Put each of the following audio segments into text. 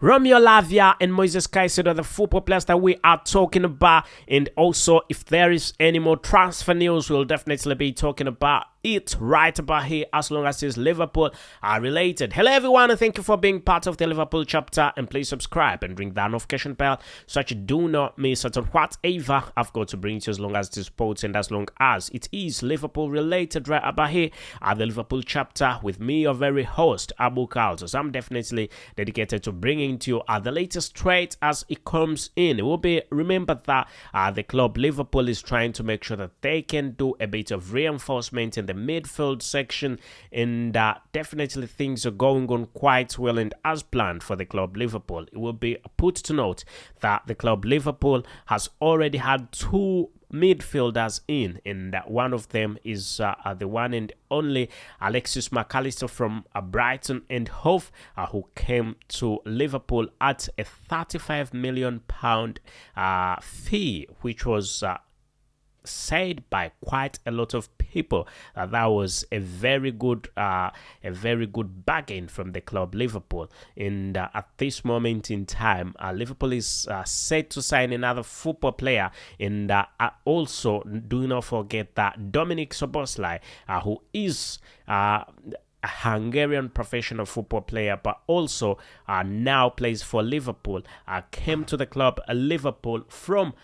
Romeo Lavia and Moises Caicedo are the football players that we are talking about. And also, if there is any more transfer news, we'll definitely be talking about it right about here, as long as it's Liverpool are related. Hello everyone, and thank you for being part of the Liverpool chapter, and please subscribe and ring that notification bell so that you do not miss out on whatever I've got to bring to you, as long as it is sports and as long as it is Liverpool related right about here at the Liverpool chapter with me, your very host Abu Kaltos. I'm definitely dedicated to bringing to you the latest trade as it comes in. It will be remembered that the club Liverpool is trying to make sure that they can do a bit of reinforcement in the midfield section, and definitely things are going on quite well and as planned for the club Liverpool. It will be put to note that the club Liverpool has already had two midfielders in, and one of them is the one and only Alexis McAllister from Brighton and Hove, who came to Liverpool at a £35 million fee, which was said by quite a lot of people that was a very good bargain from the club Liverpool. And at this moment in time, Liverpool is set to sign another football player, and also do not forget that Dominic Szoboszlai, who is a Hungarian professional football player, but also now plays for Liverpool, came to the club Liverpool from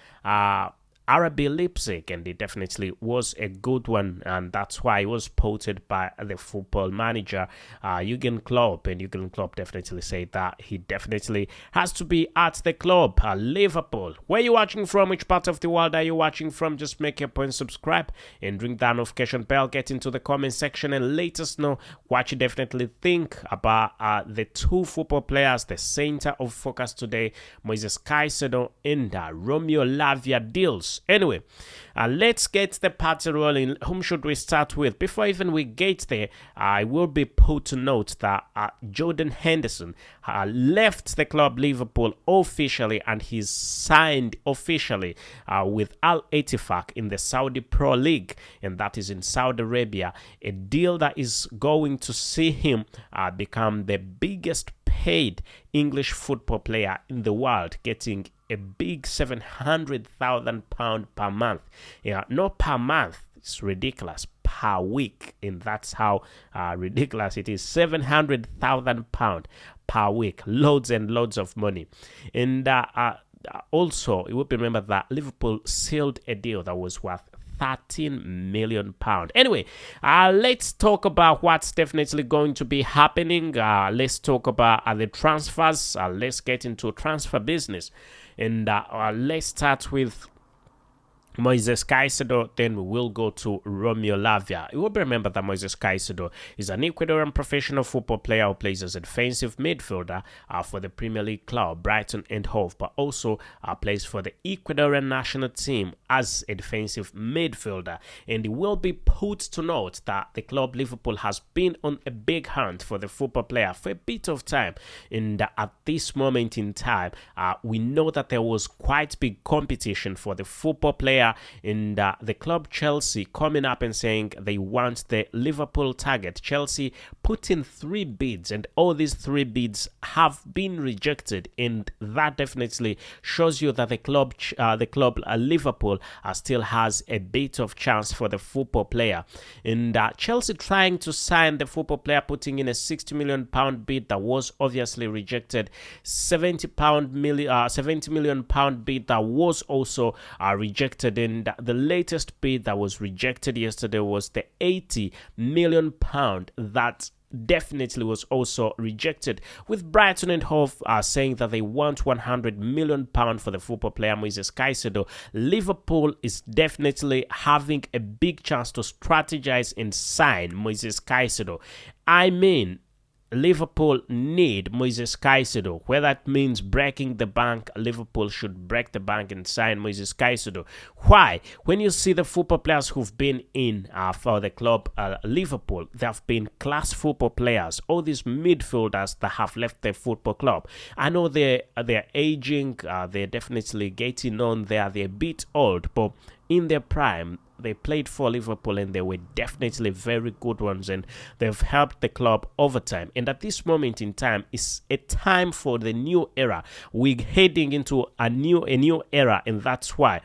RB Leipzig, and it definitely was a good one, and that's why he was spotted by the football manager Jurgen Klopp, and Jurgen Klopp definitely said that he definitely has to be at the club Liverpool. Where are you watching from? Which part of the world are you watching from? Just make your point, subscribe and ring that notification bell, get into the comment section and let us know what you definitely think about the two football players, the center of focus today, Moises Caicedo and Romeo Lavia deals. Anyway, let's get the party rolling. Whom should we start with? Before even we get there, I will be put to note that Jordan Henderson left the club Liverpool officially, and he's signed officially with Al Ettifaq in the Saudi Pro League, and that is in Saudi Arabia, a deal that is going to see him become the biggest paid English football player in the world, getting a big £700,000 per month. Yeah, not per month, it's ridiculous, per week, and that's how ridiculous it is. £700,000 per week, loads and loads of money. And also, you will remember that Liverpool sealed a deal that was worth £13 million. Anyway, let's talk about what's definitely going to be happening. Let's talk about the transfers. Let's get into transfer business, and let's start with Moises Caicedo, then we will go to Romeo Lavia. You will remember that Moises Caicedo is an Ecuadorian professional football player who plays as a defensive midfielder for the Premier League club Brighton and Hove, but also plays for the Ecuadorian national team as a defensive midfielder. And it will be put to note that the club Liverpool has been on a big hunt for the football player for a bit of time, and at this moment in time, we know that there was quite big competition for the football player, and the club Chelsea coming up and saying they want the Liverpool target. Chelsea put in 3 bids, and all these 3 bids have been rejected, and that definitely shows you that the club Liverpool still has a bit of chance for the football player. And Chelsea trying to sign the football player, putting in a £60 million bid that was obviously rejected, £70 million bid that was also rejected, and the latest bid that was rejected yesterday was the £80 million that definitely was also rejected, with Brighton and Hove saying that they want £100 million for the football player Moises Caicedo. Liverpool is definitely having a big chance to strategize and sign Moises Caicedo. I mean, Liverpool need Moises Caicedo. Whether that means breaking the bank, Liverpool should break the bank and sign Moises Caicedo. Why? When you see the football players who've been in for the club Liverpool, they have been class football players. All these midfielders that have left the football club, I know they're aging, they're definitely getting on there, they're a bit old, but in their prime, they played for Liverpool and they were definitely very good ones, and they've helped the club over time. And at this moment in time, it's a time for the new era. We're heading into a new era, and that's why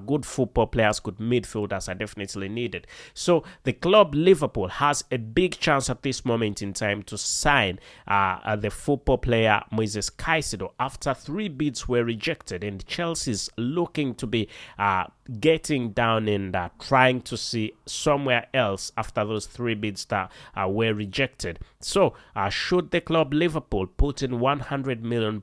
good football players, good midfielders are definitely needed. So the club Liverpool has a big chance at this moment in time to sign the football player Moises Caicedo after 3 bids were rejected, and Chelsea's looking to be getting down and trying to see somewhere else after those 3 bids that were rejected. So should the club Liverpool put in £100 million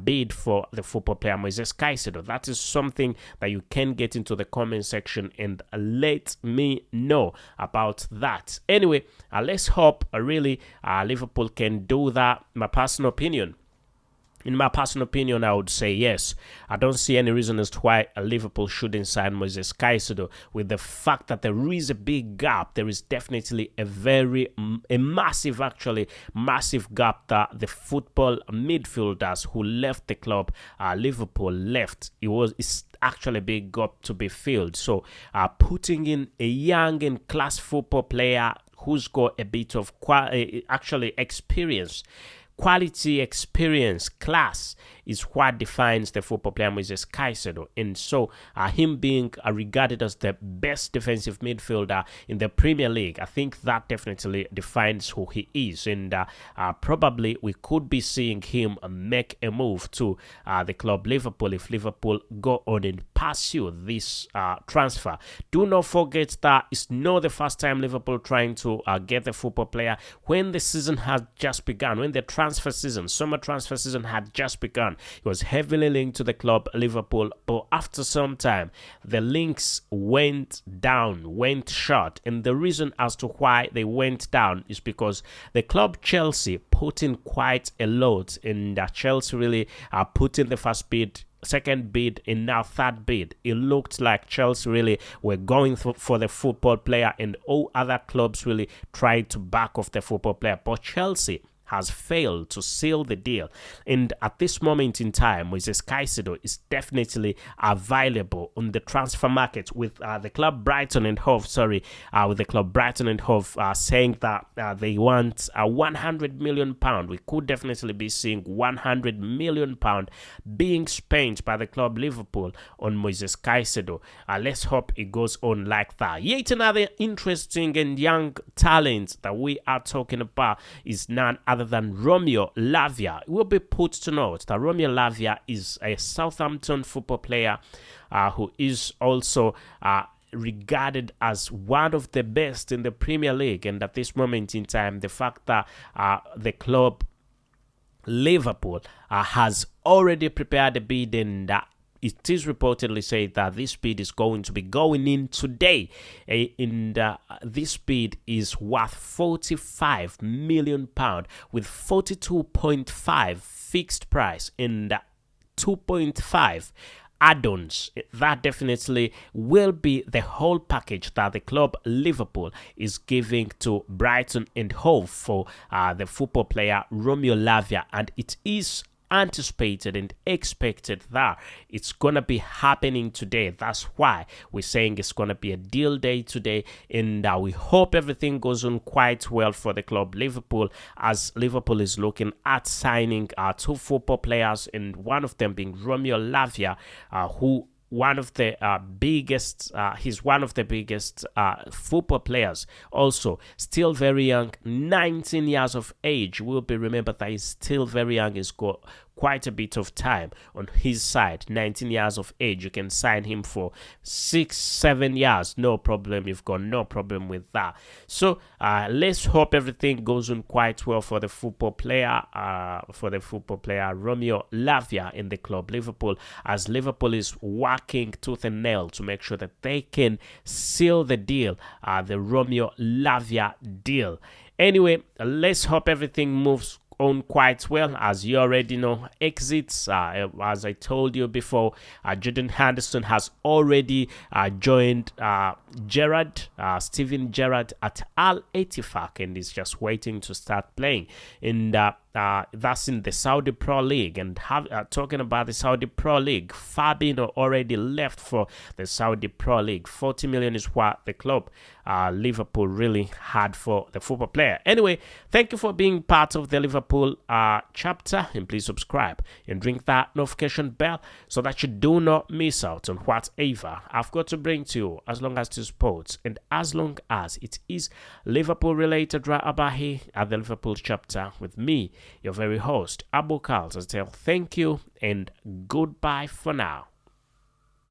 bid for the football player Moises Caicedo? That is something that you can get into the comment section and let me know about that. Anyway, let's hope really Liverpool can do that. My personal opinion, in my personal opinion, I would say yes. I don't see any reason as to why Liverpool shouldn't sign Moises Caicedo, with the fact that there is a big gap. There is definitely a massive gap that the football midfielders who left the club, Liverpool left. It's actually a big gap to be filled. So putting in a young and class football player who's got a bit of experience, quality, experience, class is what defines the football player Moises Caicedo. And so him being regarded as the best defensive midfielder in the Premier League, I think that definitely defines who he is. And probably we could be seeing him make a move to the club Liverpool if Liverpool go on and pursue this transfer. Do not forget that it's not the first time Liverpool trying to get the football player. When the season had just begun, when the summer transfer season had just begun, it was heavily linked to the club Liverpool, but after some time the links went short, and the reason as to why they went down is because the club Chelsea put in quite a lot, and Chelsea really put in the first bid, second bid, and now third bid. It looked like Chelsea really were going for the football player, and all other clubs really tried to back off the football player, but Chelsea has failed to seal the deal. And at this moment in time, Moises Caicedo is definitely available on the transfer market, with the club Brighton and Hove saying that they want £100 million. We could definitely be seeing £100 million being spent by the club Liverpool on Moises Caicedo. Let's hope it goes on like that. Yet another interesting and young talent that we are talking about is none other than Romeo LAVIA. It will be put to note that Romeo LAVIA is a Southampton football player who is also regarded as one of the best in the Premier League. And at this moment in time, the fact that the club Liverpool has already prepared a bid, and it is reportedly said that this bid is going to be going in today, and this bid is worth £45 million with 42.5 fixed price and 2.5 add-ons. That definitely will be the whole package that the club Liverpool is giving to Brighton and Hove for the football player Romeo LAVIA, and it is anticipated and expected that it's gonna be happening today. That's why we're saying it's gonna be a deal day today, and we hope everything goes on quite well for the club Liverpool, as Liverpool is looking at signing 2 football players, and one of them being Romeo LAVIA, who he's one of the biggest football players. Also, still very young, 19 years of age. Will be remembered that he's still very young. He's got quite a bit of time on his side. 19 years of age, you can sign him for 6-7 years, no problem. You've got no problem with that. So let's hope everything goes on quite well for the football player Romeo LAVIA in the club Liverpool, as Liverpool is working tooth and nail to make sure that they can seal the deal, the Romeo LAVIA deal. Anyway, let's hope everything moves on quite well. As you already know, exits, as I told you before, Jordan Henderson has already joined Steven Gerrard at Al Ettifaq, and is just waiting to start playing. And that's in the Saudi Pro League. And talking about the Saudi Pro League, Fabinho already left for the Saudi Pro League. 40 million is what the club Liverpool really had for the football player. Anyway, thank you for being part of the Liverpool chapter, and please subscribe and ring that notification bell so that you do not miss out on whatever I've got to bring to you, as long as to sports and as long as it is Liverpool related, right about here at the Liverpool chapter with me, your very host, Abu Carls. I tell thank you and goodbye for now.